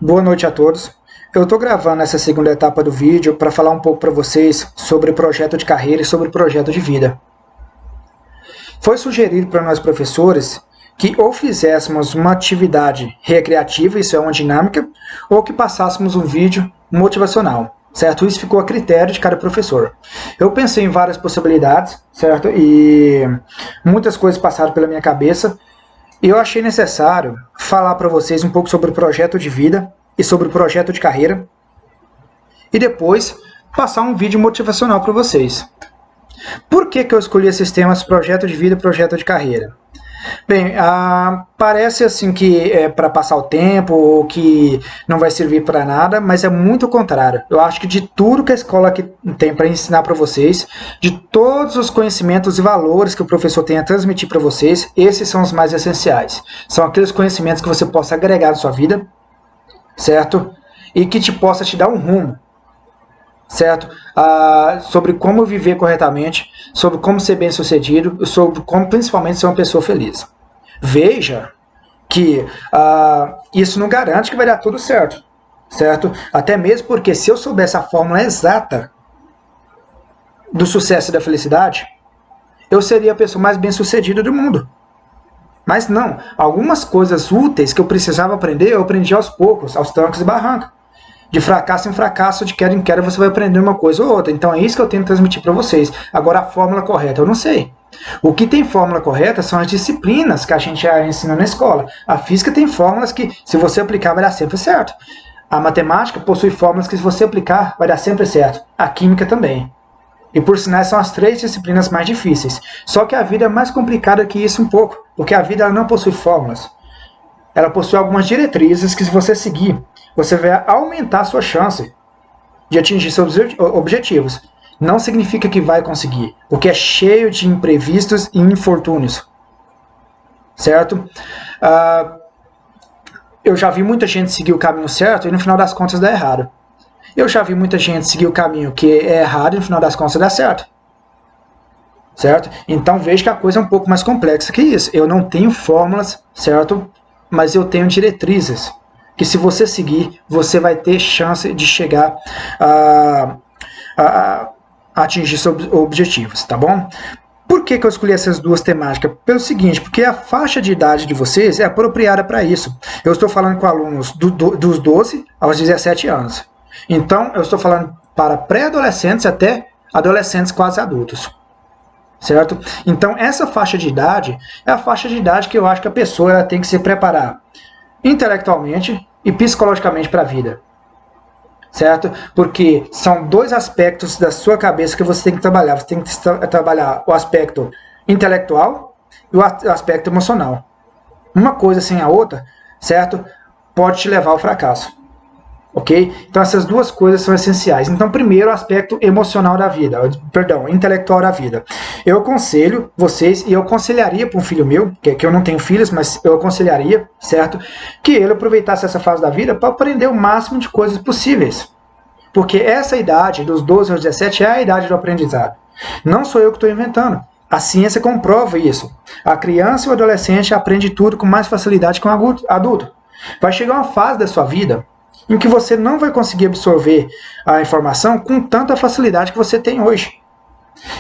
Boa noite a todos. Eu estou gravando essa segunda etapa do vídeo para falar um pouco para vocês sobre projeto de carreira e sobre projeto de vida. Foi sugerido para nós professores que ou fizéssemos uma atividade recreativa, isso é uma dinâmica, ou que passássemos um vídeo motivacional, certo? Isso ficou a critério de cada professor. Eu pensei em várias possibilidades, certo? E muitas coisas passaram pela minha cabeça, e eu achei necessário falar para vocês um pouco sobre o projeto de vida e sobre o projeto de carreira, e depois passar um vídeo motivacional para vocês. Por que eu escolhi esses temas projeto de vida e projeto de carreira? Bem, parece assim que é para passar o tempo ou que não vai servir para nada, mas é muito o contrário. Eu acho que de tudo que a escola tem para ensinar para vocês, de todos os conhecimentos e valores que o professor tem a transmitir para vocês, esses são os mais essenciais. São aqueles conhecimentos que você possa agregar na sua vida, certo? E que possa te dar um rumo, certo? Sobre como viver corretamente, sobre como ser bem sucedido, sobre como principalmente ser uma pessoa feliz. Veja que isso não garante que vai dar tudo certo, certo? Até mesmo porque se eu soubesse a fórmula exata do sucesso e da felicidade, eu seria a pessoa mais bem sucedida do mundo. Mas não, algumas coisas úteis que eu precisava aprender, eu aprendi aos poucos, aos trancos e barrancos. De fracasso em fracasso, de queda em queda, você vai aprender uma coisa ou outra. Então é isso que eu tento transmitir para vocês. Agora, a fórmula correta, eu não sei. O que tem fórmula correta são as disciplinas que a gente já ensina na escola. A física tem fórmulas que, se você aplicar, vai dar sempre certo. A matemática possui fórmulas que, se você aplicar, vai dar sempre certo. A química também. E, por sinal, são as 3 disciplinas mais difíceis. Só que a vida é mais complicada que isso um pouco, porque a vida ela não possui fórmulas. Ela possui algumas diretrizes que, se você seguir, você vai aumentar a sua chance de atingir seus objetivos. Não significa que vai conseguir, porque é cheio de imprevistos e infortúnios. Certo? Eu já vi muita gente seguir o caminho certo e no final das contas dá errado. Eu já vi muita gente seguir o caminho que é errado e no final das contas dá certo. Certo? Então veja que a coisa é um pouco mais complexa que isso. Eu não tenho fórmulas, certo? Mas eu tenho diretrizes que, se você seguir, você vai ter chance de chegar a atingir seus objetivos, tá bom? Por que eu escolhi essas duas temáticas? Pelo seguinte, porque a faixa de idade de vocês é apropriada para isso. Eu estou falando com alunos dos 12 aos 17 anos. Então, eu estou falando para pré-adolescentes até adolescentes quase adultos. Certo? Então, essa faixa de idade é a faixa de idade que eu acho que a pessoa ela tem que se preparar intelectualmente e psicologicamente para a vida. Certo? Porque são 2 aspectos da sua cabeça que você tem que trabalhar. Você tem que trabalhar o aspecto intelectual e o aspecto emocional. Uma coisa sem a outra, certo? Pode te levar ao fracasso. Ok? Então essas 2 coisas são essenciais. Então, primeiro, o aspecto emocional da vida, intelectual da vida. Eu aconselho vocês, e eu aconselharia para um filho meu, que eu não tenho filhos, mas eu aconselharia, certo? Que ele aproveitasse essa fase da vida para aprender o máximo de coisas possíveis. Porque essa idade, dos 12 aos 17, é a idade do aprendizado. Não sou eu que estou inventando. A ciência comprova isso. A criança e o adolescente aprende tudo com mais facilidade que um adulto. Vai chegar uma fase da sua vida em que você não vai conseguir absorver a informação com tanta facilidade que você tem hoje.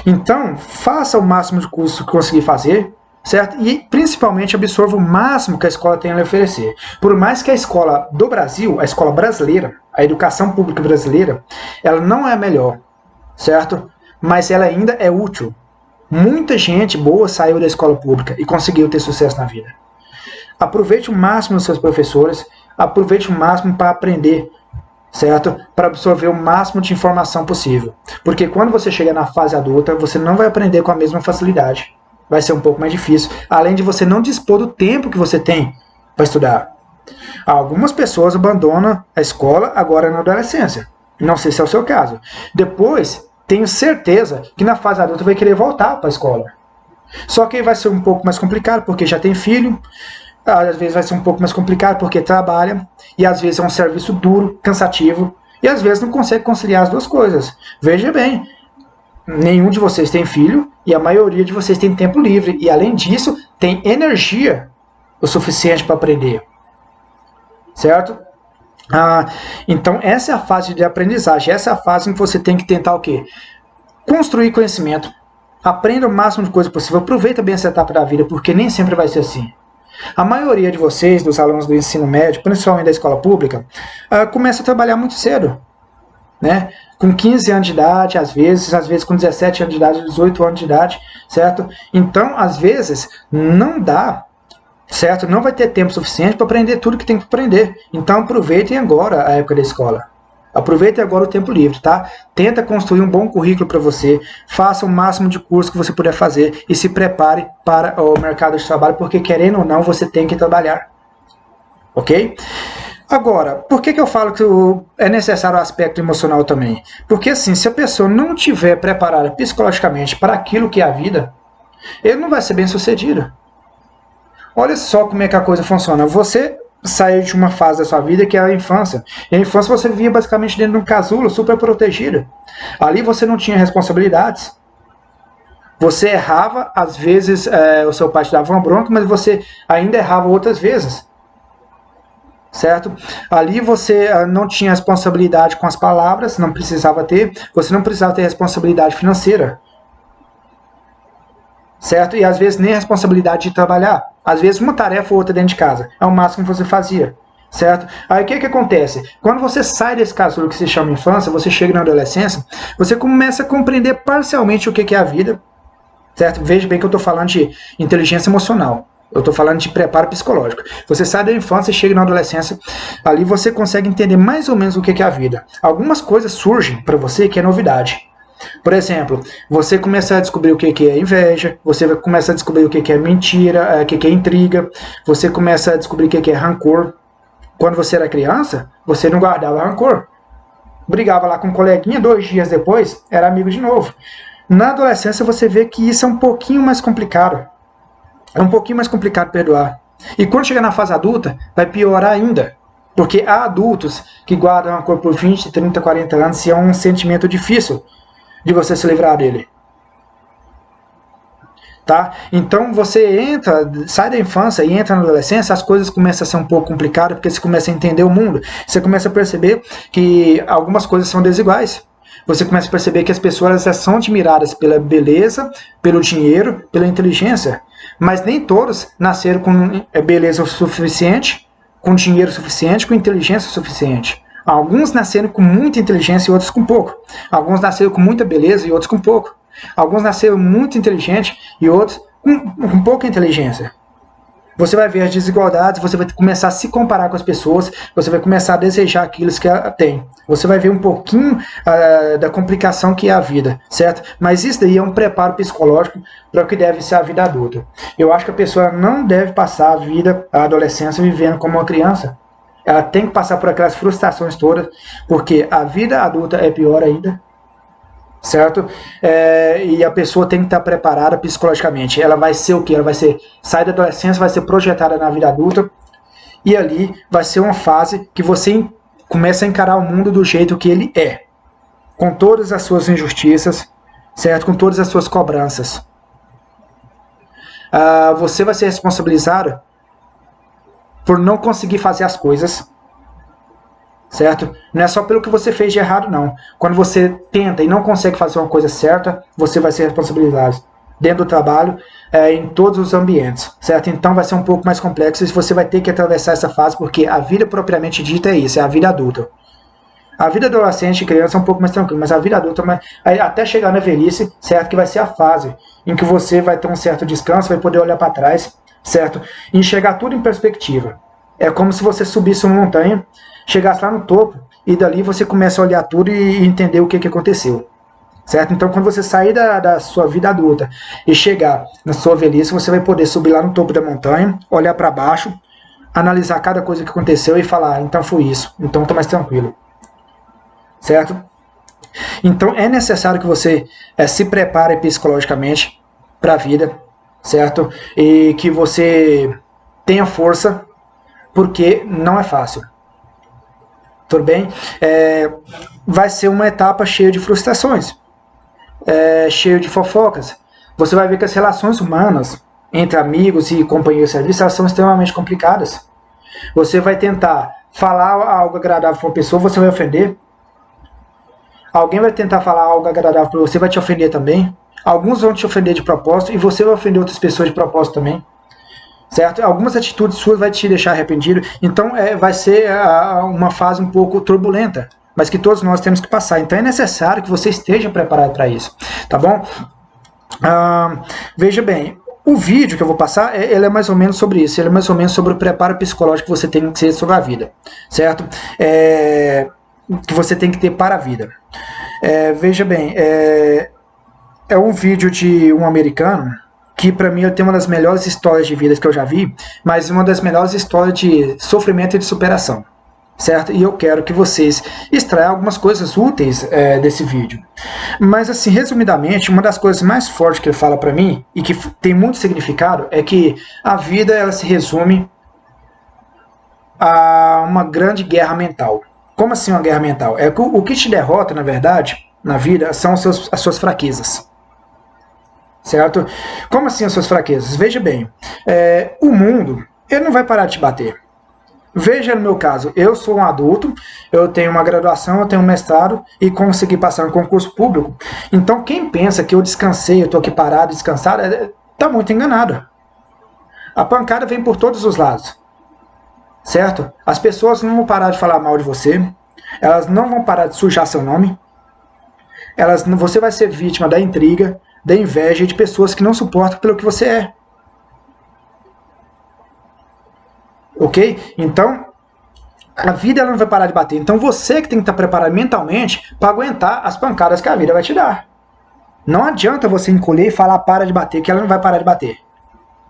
Então, faça o máximo de curso que conseguir fazer, certo? E, principalmente, absorva o máximo que a escola tem a lhe oferecer. Por mais que a escola do Brasil, a escola brasileira, a educação pública brasileira, ela não é a melhor, certo? Mas ela ainda é útil. Muita gente boa saiu da escola pública e conseguiu ter sucesso na vida. Aproveite o máximo dos seus professores, aproveite o máximo para aprender, certo? Para absorver o máximo de informação possível. Porque quando você chegar na fase adulta, você não vai aprender com a mesma facilidade. Vai ser um pouco mais difícil. Além de você não dispor do tempo que você tem para estudar. Algumas pessoas abandonam a escola agora na adolescência. Não sei se é o seu caso. Depois, tenho certeza que na fase adulta vai querer voltar para a escola. Só que vai ser um pouco mais complicado porque já tem filho. Às vezes vai ser um pouco mais complicado porque trabalha, e às vezes é um serviço duro, cansativo, e às vezes não consegue conciliar as 2 coisas. Veja bem, nenhum de vocês tem filho, e a maioria de vocês tem tempo livre, e além disso, tem energia o suficiente para aprender. Certo? Ah, então essa é a fase de aprendizagem, essa é a fase em que você tem que tentar o quê? Construir conhecimento, aprenda o máximo de coisa possível, aproveita bem essa etapa da vida, porque nem sempre vai ser assim. A maioria de vocês, dos alunos do ensino médio, principalmente da escola pública, começa a trabalhar muito cedo, né? Com 15 anos de idade, às vezes com 17 anos de idade, 18 anos de idade, certo? Então, às vezes, não dá, certo? Não vai ter tempo suficiente para aprender tudo que tem que aprender. Então, aproveitem agora a época da escola. Aproveitem agora o tempo livre, tá? Tenta construir um bom currículo para você, faça o máximo de curso que você puder fazer e se prepare para o mercado de trabalho, porque querendo ou não, você tem que trabalhar. Ok? Agora, por que eu falo que é necessário o aspecto emocional também? Porque assim, se a pessoa não estiver preparada psicologicamente para aquilo que é a vida, ele não vai ser bem sucedido. Olha só como é que a coisa funciona. Você saiu de uma fase da sua vida que é a infância. E a infância você vivia basicamente dentro de um casulo, super protegido. Ali você não tinha responsabilidades. Você errava, às vezes o seu pai te dava uma bronca, mas você ainda errava outras vezes. Certo? Ali você não tinha responsabilidade com as palavras, não precisava ter. Você não precisava ter responsabilidade financeira. Certo? E às vezes nem responsabilidade de trabalhar. Às vezes uma tarefa ou outra dentro de casa. É o máximo que você fazia. Certo? Aí o que acontece? Quando você sai desse casulo que se chama infância, você chega na adolescência, você começa a compreender parcialmente o que é a vida. Certo? Veja bem que eu estou falando de inteligência emocional. Eu estou falando de preparo psicológico. Você sai da infância e chega na adolescência, ali você consegue entender mais ou menos o que é a vida. Algumas coisas surgem para você que é novidade. Por exemplo, você começa a descobrir o que é inveja, você começa a descobrir o que é mentira, o que é intriga, você começa a descobrir o que é rancor. Quando você era criança, você não guardava rancor. Brigava lá com um coleguinha, 2 dias depois, era amigo de novo. Na adolescência você vê que isso é um pouquinho mais complicado. É um pouquinho mais complicado perdoar. E quando chegar na fase adulta, vai piorar ainda. Porque há adultos que guardam rancor por 20, 30, 40 anos e é um sentimento difícil de você se livrar dele. Tá? Então você entra, sai da infância e entra na adolescência, as coisas começam a ser um pouco complicadas, porque você começa a entender o mundo. Você começa a perceber que algumas coisas são desiguais. Você começa a perceber que as pessoas são admiradas pela beleza, pelo dinheiro, pela inteligência. Mas nem todos nasceram com beleza o suficiente, com dinheiro suficiente, com inteligência suficiente. Alguns nasceram com muita inteligência e outros com pouco. Alguns nasceram com muita beleza e outros com pouco. Alguns nasceram muito inteligentes e outros com pouca inteligência. Você vai ver as desigualdades, você vai começar a se comparar com as pessoas, você vai começar a desejar aquilo que ela tem. Você vai ver um pouquinho da complicação que é a vida, certo? Mas isso daí é um preparo psicológico para o que deve ser a vida adulta. Eu acho que a pessoa não deve passar a adolescência vivendo como uma criança. Ela tem que passar por aquelas frustrações todas, porque a vida adulta é pior ainda, certo? E a pessoa tem que estar preparada psicologicamente. Ela vai ser o quê? Ela vai sair da adolescência, vai ser projetada na vida adulta, e ali vai ser uma fase que você começa a encarar o mundo do jeito que ele é, com todas as suas injustiças, certo? Com todas as suas cobranças. Você vai ser responsabilizado por não conseguir fazer as coisas, certo? Não é só pelo que você fez de errado, não. Quando você tenta e não consegue fazer uma coisa certa, você vai ser responsabilizado dentro do trabalho, em todos os ambientes, certo? Então vai ser um pouco mais complexo e você vai ter que atravessar essa fase, porque a vida propriamente dita é isso, é a vida adulta. A vida adolescente e criança é um pouco mais tranquila, mas a vida adulta, até chegar na velhice, certo? Que vai ser a fase em que você vai ter um certo descanso, vai poder olhar para trás, certo? E enxergar tudo em perspectiva. É como se você subisse uma montanha, chegasse lá no topo, e dali você começa a olhar tudo e entender o que aconteceu. Certo? Então, quando você sair da sua vida adulta e chegar na sua velhice, você vai poder subir lá no topo da montanha, olhar para baixo, analisar cada coisa que aconteceu e falar, então foi isso, então estou mais tranquilo. Certo? Então, é necessário que você se prepare psicologicamente para a vida, certo? E que você tenha força, porque não é fácil. Tudo bem? Vai ser uma etapa cheia de frustrações, cheio de fofocas. Você vai ver que as relações humanas entre amigos e companheiros de serviço são extremamente complicadas. Você vai tentar falar algo agradável para uma pessoa, você vai ofender. Alguém vai tentar falar algo agradável para você, vai te ofender também. Alguns vão te ofender de propósito e você vai ofender outras pessoas de propósito também. Certo? Algumas atitudes suas vai te deixar arrependido. Então vai ser uma fase um pouco turbulenta, mas que todos nós temos que passar. Então é necessário que você esteja preparado para isso. Tá bom? Veja bem, o vídeo que eu vou passar, ele é mais ou menos sobre isso. Ele é mais ou menos sobre o preparo psicológico que você tem que ter sobre a vida. Certo? Que você tem que ter para a vida. Veja bem, é um vídeo de um americano que para mim tem uma das melhores histórias de vida que eu já vi, mas uma das melhores histórias de sofrimento e de superação, certo? E eu quero que vocês extraiam algumas coisas úteis desse vídeo. Mas assim, resumidamente, uma das coisas mais fortes que ele fala para mim, e que tem muito significado, é que a vida ela se resume a uma grande guerra mental. Como assim uma guerra mental? É que o que te derrota, na verdade, na vida, são as suas fraquezas. Certo? Como assim as suas fraquezas? Veja bem, o mundo, ele não vai parar de te bater. Veja no meu caso, eu sou um adulto, eu tenho uma graduação, eu tenho um mestrado e consegui passar no concurso público. Então quem pensa que eu descansei, eu estou aqui parado, descansado, está muito enganado. A pancada vem por todos os lados. Certo? As pessoas não vão parar de falar mal de você, elas não vão parar de sujar seu nome, você vai ser vítima da intriga, da inveja de pessoas que não suportam pelo que você é. Ok? Então, a vida ela não vai parar de bater. Então você que tem que estar preparado mentalmente para aguentar as pancadas que a vida vai te dar. Não adianta você encolher e falar para de bater, que ela não vai parar de bater.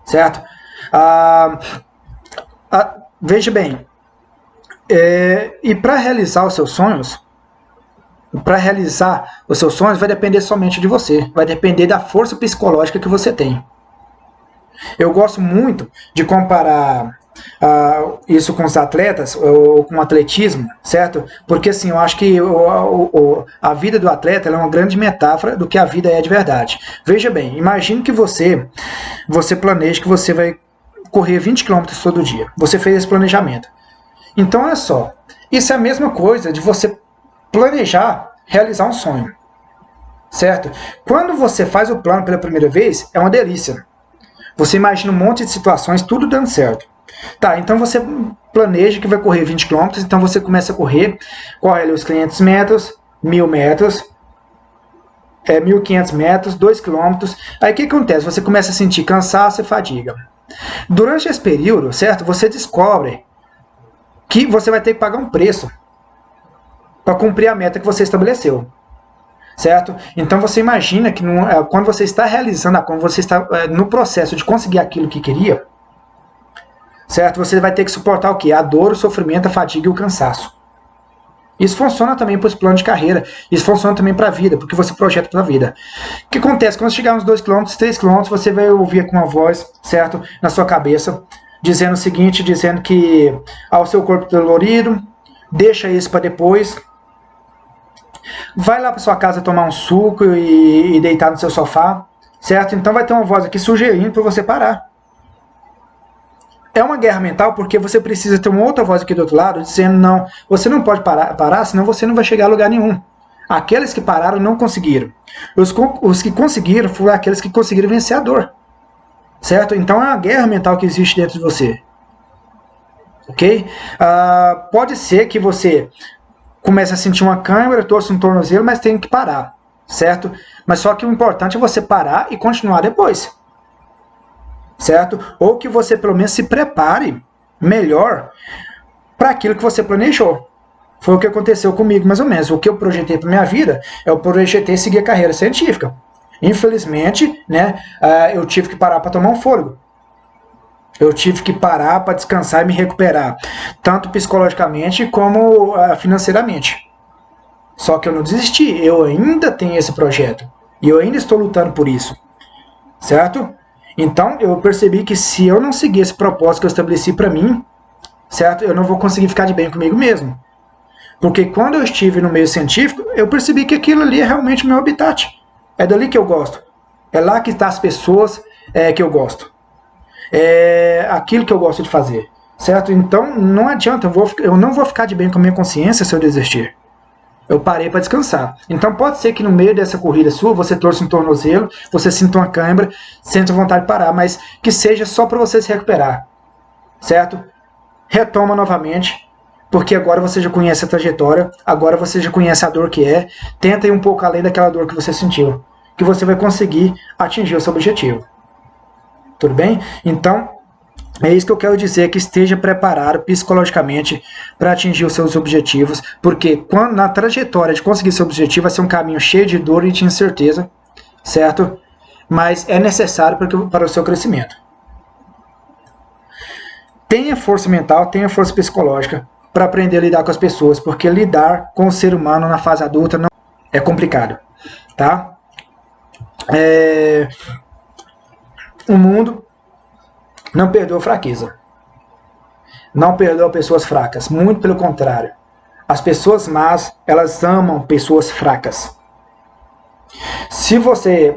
Certo? Veja bem, e para realizar os seus sonhos, vai depender somente de você, vai depender da força psicológica que você tem. Eu gosto muito de comparar isso com os atletas, ou com o atletismo, certo? Porque assim, eu acho que a vida do atleta é uma grande metáfora do que a vida é de verdade. Veja bem, imagine que você planeja que você vai correr 20 km todo dia. Você fez esse planejamento. Então, olha só. Isso é a mesma coisa de você planejar realizar um sonho. Certo? Quando você faz o plano pela primeira vez, é uma delícia. Você imagina um monte de situações, tudo dando certo. Tá, então você planeja que vai correr 20 km, então você começa a corre ali os 500 metros, 1000 metros, 1500 metros, 2 km. Aí o que acontece? Você começa a sentir cansaço e fadiga. Durante esse período, certo? Você descobre que você vai ter que pagar um preço para cumprir a meta que você estabeleceu. Certo? Então você imagina que quando você está realizando, quando você está no processo de conseguir aquilo que queria, certo? Você vai ter que suportar o quê? A dor, o sofrimento, a fadiga e o cansaço. Isso funciona também para os planos de carreira. Isso funciona também para a vida, porque você projeta para a vida. O que acontece? Quando chegar uns 2 km, 3 km, você vai ouvir com uma voz, certo? Na sua cabeça, dizendo o seguinte, dizendo que ao seu corpo dolorido, deixa isso para depois. Vai lá para sua casa tomar um suco e deitar no seu sofá, certo? Então vai ter uma voz aqui sugerindo para você parar. É uma guerra mental porque você precisa ter uma outra voz aqui do outro lado dizendo não, você não pode parar, senão você não vai chegar a lugar nenhum. Aqueles que pararam não conseguiram. Os que conseguiram foram aqueles que conseguiram vencer a dor. Certo? Então é uma guerra mental que existe dentro de você. Ok? Pode ser que você comece a sentir uma câimbra, torce um tornozelo, mas tem que parar. Certo? Mas só que o importante é você parar e continuar depois. Certo? Ou que você pelo menos se prepare melhor para aquilo que você planejou. Foi o que aconteceu comigo, mais ou menos. O que eu projetei para minha vida, eu projetei seguir a carreira científica. Infelizmente, né, eu tive que parar para tomar um fôlego. Eu tive que parar para descansar e me recuperar, tanto psicologicamente como financeiramente. Só que eu não desisti, eu ainda tenho esse projeto. E eu ainda estou lutando por isso. Certo? Então, eu percebi que se eu não seguir esse propósito que eu estabeleci para mim, certo? Eu não vou conseguir ficar de bem comigo mesmo. Porque quando eu estive no meio científico, eu percebi que aquilo ali é realmente o meu habitat. É dali que eu gosto. É lá que estão as pessoas que eu gosto. É aquilo que eu gosto de fazer. certo? Então não adianta, eu não vou ficar de bem com a minha consciência se eu desistir. Eu parei para descansar. Então pode ser que no meio dessa corrida sua você torça um tornozelo, você sinta uma cãibra, sinta vontade de parar, mas que seja só para você se recuperar, certo? Retoma novamente, porque agora você já conhece a trajetória, agora você já conhece a dor que é, tenta ir um pouco além daquela dor que você sentiu, que você vai conseguir atingir o seu objetivo. Tudo bem? Então, é isso que eu quero dizer, que esteja preparado psicologicamente para atingir os seus objetivos, porque quando, na trajetória de conseguir seu objetivo vai ser um caminho cheio de dor e de incerteza, certo? Mas é necessário para o seu crescimento. Tenha força mental, tenha força psicológica para aprender a lidar com as pessoas, porque lidar com o ser humano na fase adulta não é complicado, tá? O mundo não perdoa fraqueza. Não perdoa pessoas fracas. Muito pelo contrário. As pessoas más, elas amam pessoas fracas. Se você...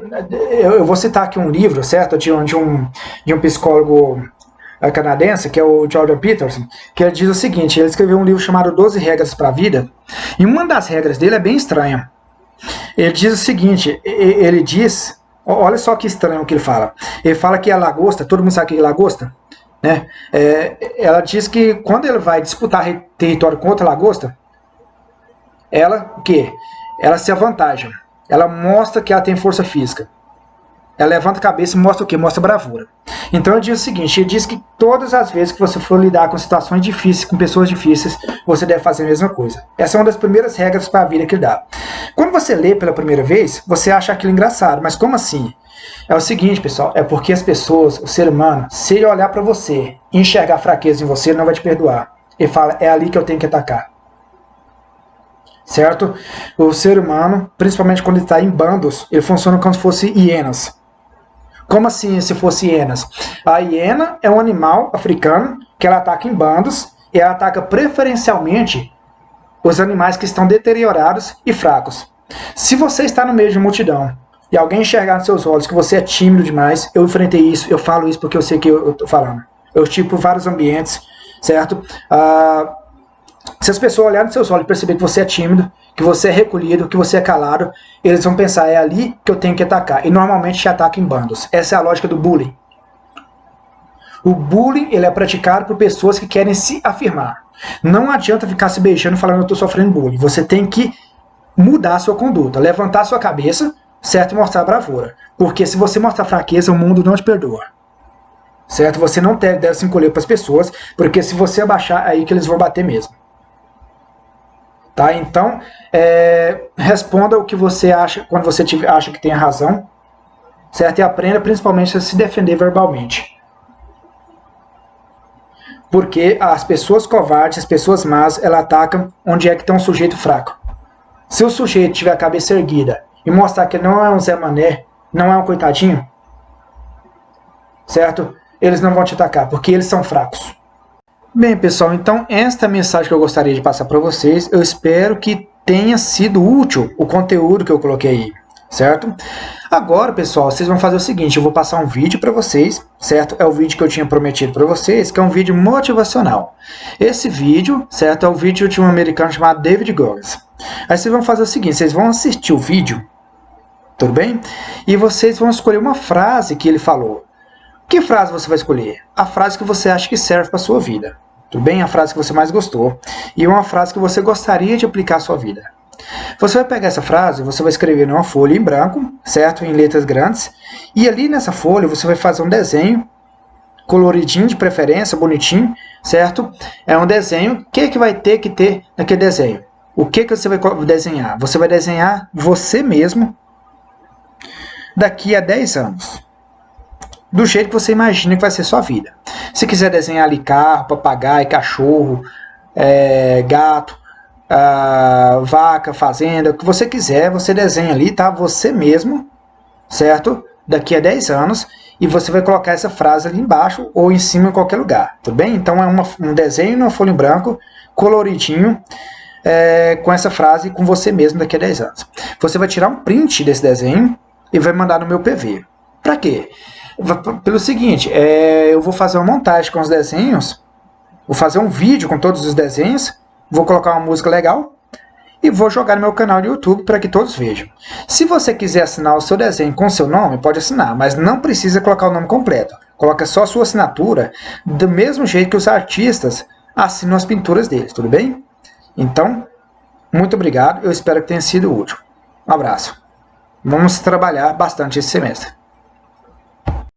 Eu vou citar aqui um livro, certo? De um psicólogo canadense, que é o Jordan Peterson, que ele diz o seguinte, ele escreveu um livro chamado 12 Regras para a Vida, e uma das regras dele é bem estranha. Ele diz o seguinte, ele diz... Olha só que estranho o que ele fala. Ele fala que a lagosta, todo mundo sabe o que é lagosta? Né? Ela diz que quando ele vai disputar território contra a lagosta, ela o quê? Ela se avantaja. Ela mostra que ela tem força física. Ela levanta a cabeça e mostra o quê? Mostra bravura. Então ele diz o seguinte, ele diz que todas as vezes que você for lidar com situações difíceis, com pessoas difíceis, você deve fazer a mesma coisa. Essa é uma das primeiras regras para a vida que ele dá. Quando você lê pela primeira vez, você acha aquilo engraçado, mas como assim? É o seguinte, pessoal, é porque as pessoas, o ser humano, se ele olhar para você e enxergar fraqueza em você, ele não vai te perdoar. Ele fala, é ali que eu tenho que atacar. Certo? O ser humano, principalmente quando ele está em bandos, ele funciona como se fosse hienas. Como assim se fosse hienas? A hiena é um animal africano que ela ataca em bandos e ela ataca preferencialmente os animais que estão deteriorados e fracos. Se você está no meio de uma multidão e alguém enxergar nos seus olhos que você é tímido demais, eu enfrentei isso, eu falo isso porque eu sei que eu estou falando. Eu estive por vários ambientes, certo? Se as pessoas olharem nos seus olhos e perceber que você é tímido, que você é recolhido, que você é calado, eles vão pensar, é ali que eu tenho que atacar. E normalmente te ataca em bandos. Essa é a lógica do bullying. O bullying ele é praticado por pessoas que querem se afirmar. Não adianta ficar se beijando falando eu estou sofrendo bullying. Você tem que mudar a sua conduta, levantar a sua cabeça, certo? E mostrar bravura. Porque se você mostrar fraqueza, o mundo não te perdoa. Certo? Você não deve se encolher para as pessoas, porque se você abaixar, é aí que eles vão bater mesmo. Tá? Então, responda o que você acha quando você acha que tem a razão, certo? E aprenda principalmente a se defender verbalmente. Porque as pessoas covardes, as pessoas más, elas atacam onde é que tem um sujeito fraco. Se o sujeito tiver a cabeça erguida e mostrar que não é um Zé Mané, não é um coitadinho, certo? Eles não vão te atacar, porque eles são fracos. Bem, pessoal, então esta é a mensagem que eu gostaria de passar para vocês. Eu espero que tenha sido útil o conteúdo que eu coloquei aí, certo? Agora, pessoal, vocês vão fazer o seguinte, eu vou passar um vídeo para vocês, certo? É o vídeo que eu tinha prometido para vocês, que é um vídeo motivacional. Esse vídeo, certo, é o vídeo de um americano chamado David Goggins. Aí vocês vão fazer o seguinte, vocês vão assistir o vídeo, tudo bem? E vocês vão escolher uma frase que ele falou. Que frase você vai escolher? A frase que você acha que serve para a sua vida. Tudo bem? A frase que você mais gostou. E uma frase que você gostaria de aplicar à sua vida. Você vai pegar essa frase, você vai escrever numa folha em branco, certo? Em letras grandes. E ali nessa folha você vai fazer um desenho, coloridinho de preferência, bonitinho, certo? É um desenho. O que vai ter que ter naquele desenho? O que você vai desenhar? Você vai desenhar você mesmo daqui a 10 anos. Do jeito que você imagina que vai ser sua vida. Se quiser desenhar ali carro, papagaio, cachorro, gato, vaca, fazenda, o que você quiser, você desenha ali, tá? Você mesmo, certo? Daqui a 10 anos, e você vai colocar essa frase ali embaixo ou em cima em qualquer lugar, tudo bem? Então é um desenho numa folha em branco, coloridinho, com essa frase com você mesmo daqui a 10 anos. Você vai tirar um print desse desenho e vai mandar no meu PV. Pra quê? Pelo seguinte, eu vou fazer uma montagem com os desenhos Vou fazer um vídeo com todos os desenhos, vou colocar uma música legal e vou jogar no meu canal do YouTube para que todos vejam. Se você quiser assinar o seu desenho com seu nome, pode assinar, mas não precisa colocar o nome completo. Coloca só a sua assinatura, do mesmo jeito que os artistas assinam as pinturas deles, tudo bem? Então, muito obrigado, eu espero que tenha sido útil. Um abraço. Vamos trabalhar bastante esse semestre.